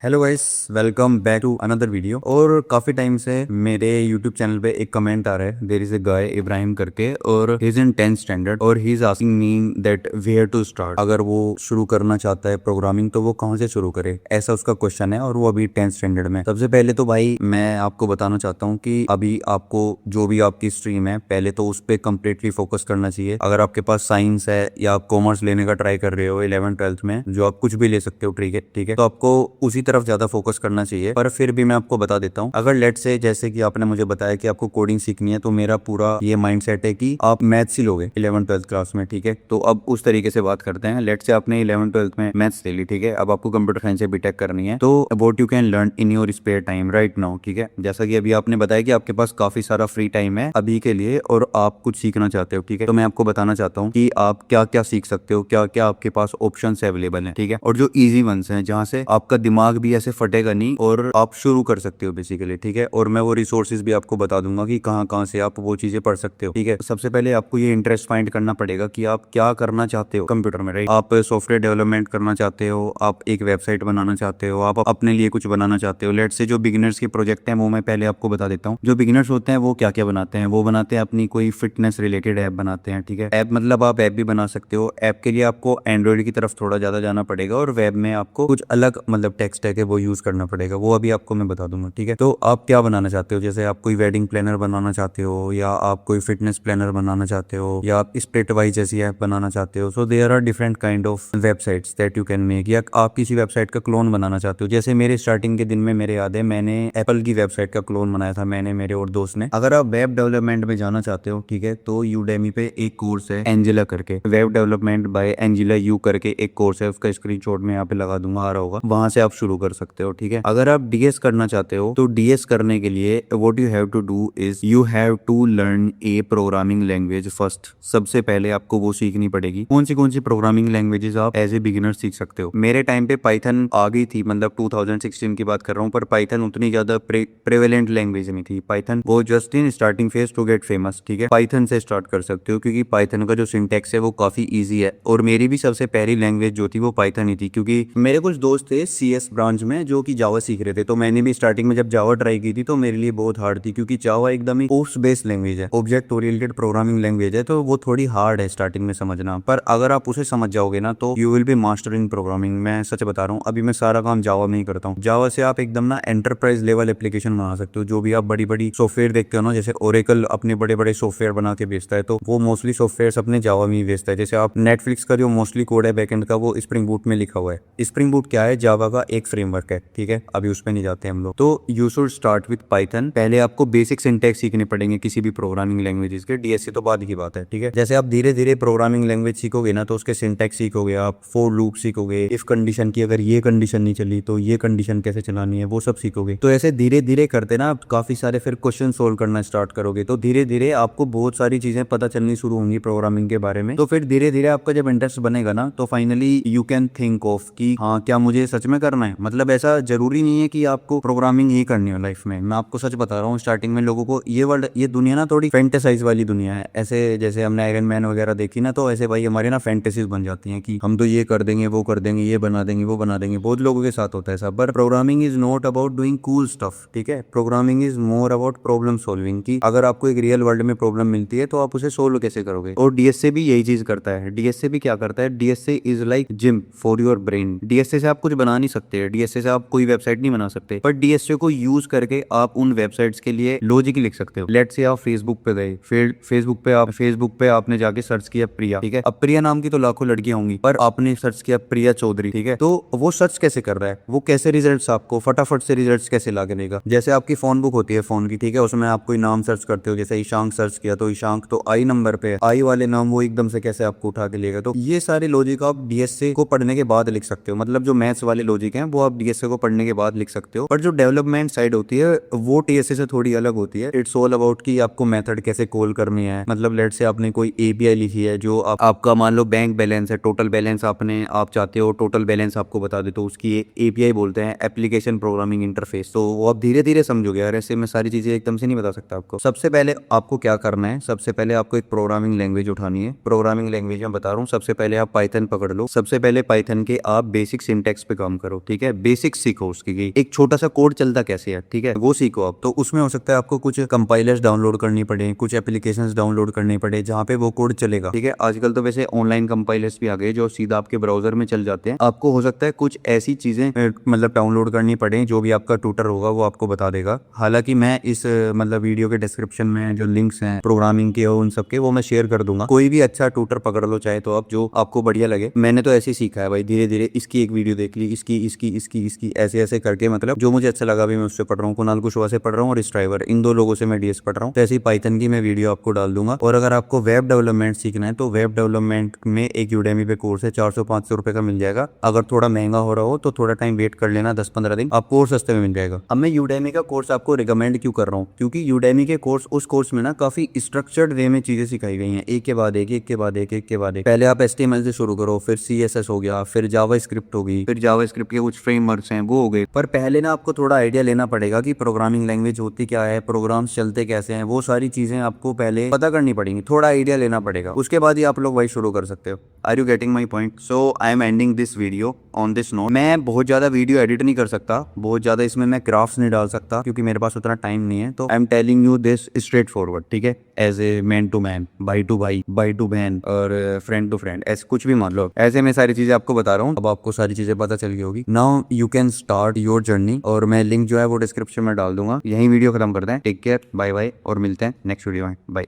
Hello guys, welcome back to another video. और काफी time से मेरे यूट्यूब चैनल पे एक कमेंट आ रहा है, there is a guy Ibrahim करके, और he is in 10th standard और he is asking me that where to start. अगर वो शुरू करना चाहता है प्रोग्रामिंग तो वो कहाँ से शुरू करे, ऐसा उसका क्वेश्चन है। और वो अभी 10th स्टैंडर्ड में। सबसे पहले तो भाई मैं आपको बताना चाहता हूँ कि अभी आपको जो भी आपकी स्ट्रीम है पहले तो उस पर कम्प्लीटली फोकस करना चाहिए। अगर आपके पास साइंस है या आप कॉमर्स लेने का ट्राई कर रहे हो 11th-12th में, जो आप कुछ भी ले सकते हो, ठीक है, तो आपको उसी तरफ ज्यादा फोकस करना चाहिए। पर फिर भी मैं आपको बता देता हूँ, अगर लेट से जैसे कि आपने मुझे बताया कि आपको कोडिंग सीखनी है, तो मेरा पूरा ये माइंडसेट है कि आप मैथ्स ही लोगे 11th-12th क्लास में, ठीक है। तो अब उस तरीके से बात करते हैं। लेट से आपने 11th-12th में मैथ्स ले ली, ठीक है। अब आपको कंप्यूटर साइंस से बीटेक करनी है, तो what you can learn in your spare time right now, ठीक है। जैसा कि अभी आपने बताया कि आपके पास काफी सारा फ्री टाइम है अभी के लिए और आप कुछ सीखना चाहते हो, ठीक है। तो मैं आपको बताना चाहता हूँ कि आप क्या क्या सीख सकते हो, क्या क्या आपके पास ऑप्शन अवेलेबल है, ठीक है। और जो इजी वंस हैं, जहाँ से आपका दिमाग भी ऐसे फटेगा नहीं और आप शुरू कर सकते हो बेसिकली, ठीक है। और मैं वो रिसोर्सेज भी आपको बता दूंगा कि कहाँ कहाँ से आप वो चीजें पढ़ सकते हो, ठीक है। सबसे पहले आपको ये इंटरेस्ट फाइंड करना पड़ेगा कि आप क्या करना चाहते हो कंप्यूटर में, राइट। आप सॉफ्टवेयर डेवलपमेंट करना चाहते हो, आप एक वेबसाइट बनाना चाहते हो, आप अपने लिए कुछ बनाना चाहते हो। लेट से जो बिगिनर्स के प्रोजेक्ट हैं वो मैं पहले आपको बता देता हूँ। जो बिगिनर्स होते हैं वो क्या क्या बनाते हैं, वो बनाते हैं अपनी कोई फिटनेस रिलेटेड ऐप बनाते हैं, ठीक है। ऐप मतलब आप ऐप भी बना सकते हो। ऐप के लिए आपको एंड्रॉइड की तरफ थोड़ा ज्यादा जाना पड़ेगा और वेब में आपको कुछ अलग मतलब टेक्स्ट है कि वो यूज करना पड़ेगा, वो अभी आपको मैं बता दूंगा, ठीक है। तो आप क्या बनाना चाहते हो, जैसे आप कोई वेडिंग प्लानर बनाना चाहते हो, या आप कोई फिटनेस प्लानर बनाना चाहते हो, या आप स्प्लिट वाइज जैसी ऐप बनाना चाहते हो। So there are different kind of websites that you can make. या आप किसी वेबसाइट का क्लोन बनाना चाहते हो, जैसे मेरे स्टार्टिंग के दिन में मेरे याद है मैंने एप्पल की वेबसाइट का क्लोन बनाया था, मैंने मेरे और दोस्त ने। अगर आप वेब डेवलपमेंट में जाना चाहते हो, ठीक है, तो यूडेमी पे एक कोर्स है एंजिला करके, web development bye Angela you करके एक कोर्स है, उसका स्क्रीनशॉट मैं यहाँ पे लगा दूंगा, आ रहा होगा, वहां से आप शुरू कर सकते हो, ठीक है। अगर आप डीएस करना चाहते हो तो डीएस करने के लिए what you have to do is you have to learn a programming language first. सबसे पहले आपको वो सीखनी पड़ेगी। कौन सी प्रोग्रामिंग लैंग्वेजेस आप एज ए बिगिनर सीख सकते हो। मेरे टाइम पे पाइथन आ गई थी, मतलब 2016 की बात कर रहा हूँ, पर पाइथन उतनी ज्यादा प्रेवेलेंट लैंग्वेज नहीं थी। पाइथन वो just in starting phase to get famous, ठीक है। पाइथन से स्टार्ट कर सकते हो क्योंकि पाइथन का जो सिंटेक्स है वो काफी ईजी है। और मेरी भी सबसे पहली लैंग्वेज जो थी वो पाइथन ही थी, क्योंकि मेरे कुछ दोस्त थे सीएस ब्रांच में जो कि जावा सीख रहे थे। तो मैंने भी स्टार्टिंग में जब जावा ट्राई की थी तो मेरे लिए बहुत हार्ड थी, क्योंकि जावा एकदम ही पोस्ट बेस्ड लैंग्वेज है, ऑब्जेक्ट ओरिएंटेड प्रोग्रामिंग लैंग्वेज है, तो वो थोड़ी हार्ड है स्टार्टिंग में समझना। पर अगर आप उसे समझ जाओगे ना तो you will be master in programming. मैं सच बता रहा हूँ, अभी मैं सारा काम जावा में ही करता हूँ। जावा से आप एकदम ना एंटरप्राइज लेवल एप्लीकेशन बना सकते हो। जो भी आप बड़ी बड़ी सॉफ्टवेयर देखते हो ना, जैसे ओरेकल अपने बड़े बड़े सॉफ्टवेयर बना के बेचता है, तो वो मोस्टली सॉफ्टवेयर अपने जावा में ही बेचता है। जैसे आप नेटफ्लिक्स का जो मोस्टली कोड है बैकएंड का, वो स्प्रिंग बूट में लिखा हुआ है। स्प्रिंग बूट क्या है, जावा का एक फ्रेमवर्क है, ठीक है। अभी उस पर नहीं जाते हम लोग। तो you should start with Python. पहले आपको बेसिक सिंटैक्स सीखने पड़ेंगे किसी भी प्रोग्रामिंग लैंग्वेजेस के, डीएससी तो बाद की बात है, ठीक है। जैसे आप धीरे धीरे प्रोग्रामिंग लैंग्वेज सीखोगे ना तो उसके सिंटैक्स सीखोगे, आप फॉर लूप सीखोगे, इफ कंडीशन की अगर ये कंडीशन नहीं चली तो ये कंडीशन कैसे चलानी है, वो सब सीखोगे। तो ऐसे धीरे धीरे करते ना आप काफी सारे फिर क्वेश्चन सोल्व करना स्टार्ट करोगे, तो धीरे धीरे आपको बहुत सारी चीजें पता चलनी शुरू होंगी प्रोग्रामिंग के बारे में। तो फिर धीरे धीरे आपका जब इंटरेस्ट बनेगा ना तो finally you can think of कि हाँ, क्या मुझे सच में करना है। मतलब ऐसा जरूरी नहीं है कि आपको प्रोग्रामिंग ही करनी हो लाइफ में। मैं आपको सच बता रहा हूँ, स्टार्टिंग में लोगों को ये वर्ल्ड, ये दुनिया ना थोड़ी फैंटेसाइज वाली दुनिया है। ऐसे जैसे हमने आयरन मैन वगैरह देखी ना, तो ऐसे भाई हमारे ना फैंटेसीज बन जाती हैं कि हम तो ये कर देंगे, वो कर देंगे, ये बना देंगे, वो बना देंगे। बहुत लोगों के साथ होता है सब। पर programming is not about doing cool stuff, ठीक है। Programming is more about problem solving, की अगर आपको एक रियल वर्ल्ड में प्रॉब्लम मिलती है तो आप उसे सोल्व कैसे करोगे। और डीएसए भी यही चीज करता है। डीएसए भी क्या करता है, DSA is like gym for your brain. DSA से आप कुछ बना नहीं सकते, डीएसए से आप कोई वेबसाइट नहीं बना सकते, पर डीएसए को यूज करके आप उन वेबसाइट्स के लिए लॉजिक लिख सकते हो। लेट से आप फेसबुक पे गए, फिर फेसबुक पे आपने जाके सर्च किया प्रिया, ठीक है। अब प्रिया नाम की तो लाखों लड़कियां होंगी, पर आपने सर्च किया प्रिया चौधरी, ठीक है। तो वो सर्च कैसे कर रहा है, वो कैसे रिजल्ट्स आपको फटाफट से रिजल्ट्स कैसे ला के देगा। जैसे आपकी फोन बुक होती है फोन की, ठीक है, उसमें आप कोई नाम सर्च करते हो, जैसे ईशांक सर्च किया तो ईशांक तो आई नंबर पे, आई वाले नाम वो एकदम से कैसे आपको उठा के लेगा। तो ये सारे लॉजिक आप डीएसए को पढ़ने के बाद लिख सकते हो। मतलब जो मैथ्स वाले लॉजिक हैं वो आप डीएसए को पढ़ने के बाद लिख सकते हो। पर जो डेवलपमेंट साइड होती है वो टीएसए से थोड़ी अलग होती है। इट्स ऑल अबाउट कि आपको मेथड कैसे कॉल करनी है। मतलब लेट से आपने कोई एपीआई लिखी है जो आपका मान लो बैंक बैलेंस है, टोटल बैलेंस आप चाहते हो टोटल बैलेंस आपको बता दे, तो उसकी एपीआई बोलते हैं, एप्लीकेशन प्रोग्रामिंग इंटरफेस। तो वो आप धीरे धीरे समझोगे यार, ऐसे मैं सारी चीजें एकदम से नहीं बता सकता आपको। सबसे पहले आपको क्या करना है, सबसे पहले आपको एक प्रोग्रामिंग लैंग्वेज उठानी है। प्रोग्रामिंग लैंग्वेज में बता रहा हूँ, सबसे पहले आप पाइथन पकड़ लो। सबसे पहले पाइथन के आप बेसिक सिंटैक्स पे काम करो, ठीक है। बेसिक सीखो उसकी कि एक छोटा सा कोड चलता कैसे है, ठीक है, वो सीखो आप। तो उसमें हो सकता है आपको कुछ कंपाइलर्स डाउनलोड करनी पड़े, कुछ एप्लीकेशंस डाउनलोड करनी पड़े जहाँ पे वो कोड चलेगा, ठीक है। आजकल तो वैसे ऑनलाइन कंपाइलर्स भी आ गए जो सीधा आपके ब्राउजर में चल जाते हैं। आपको हो सकता है कुछ ऐसी चीजें मतलब डाउनलोड करनी पड़े जो भी आपका ट्यूटर होगा वो आपको बता देगा। हालांकि मैं इस मतलब वीडियो के डिस्क्रिप्शन में जो लिंक्स हैं प्रोग्रामिंग के उन सबके वो मैं शेयर कर दूंगा। कोई भी अच्छा ट्यूटर पकड़ लो चाहे तो आप, जो आपको बढ़िया लगे। मैंने तो ऐसे ही सीखा है भाई, धीरे धीरे इसकी एक वीडियो देख ली, इसकी ऐसे ऐसे करके, मतलब जो मुझे अच्छा लगा भी मैं उससे पढ़ रहा हूँ। कुणाल कुशवाहा से पढ़ रहा हूँ और स्ट्राइवर, इन दो लोगों से मैं डीएस पढ़ रहा हूँ। तो ऐसे ही पाइथन की मैं वीडियो आपको डाल दूंगा। और अगर आपको वेब डेवलपमेंट सीखना है तो वेब डेवलपमेंट में एक यूडेमी पे कोर्स है, 400-500 रुपए का मिल जाएगा। अगर थोड़ा महंगा हो रहा हो तो थोड़ा टाइम वेट कर लेना, 10-15 दिन, आपको और सस्ते में मिल जाएगा। अब मैं यूडेमी का कोर्स आपको रिकमेंड क्यों कर रहा हूँ, क्योंकि यूडेमी के कोर्स, उस कोर्स में ना काफी स्ट्रक्चर्ड वे में चीजें सिखाई गई हैं, एक के बाद एक, एक के बाद एक, एक के बाद एक। पहले आप HTML से शुरू करो, फिर CSS हो गया, फिर जावास्क्रिप्ट होगी, फिर जावास्क्रिप्ट के कुछ फ्रेमवर्क्स हैं वो हो गए। पर पहले ना आपको थोड़ा आइडिया लेना पड़ेगा कि प्रोग्रामिंग लैंग्वेज होती क्या है, प्रोग्राम्स चलते कैसे हैं, वो सारी चीजें आपको पहले पता करनी पड़ेंगी, थोड़ा आइडिया लेना पड़ेगा। उसके बाद ही आप लोग वही शुरू कर सकते हो। Are you getting my point? So I am ending this video on this note. मैं बहुत ज्यादा वीडियो एडिट नहीं कर सकता, बहुत ज्यादा इसमें मैं क्राफ्ट्स नहीं डाल सकता क्योंकि मेरे पास उतना टाइम नहीं है। तो I am telling you this straight forward, ठीक है, as a man to man, भाई टू भाई, भाई टू बहन और फ्रेंड टू फ्रेंड, ऐसे कुछ भी मान लो। ऐसे मैं सारी चीजें आपको बता रहा हूँ। अब आपको सारी चीजें पता चल गई होगी। Now you can start your journey, और मैं लिंक जो है वो डिस्क्रिप्शन में डाल दूंगा। यही वीडियो खत्म करते हैं। टेक केयर, बाय बाय, और मिलते हैं नेक्स्ट वीडियो में। बाय।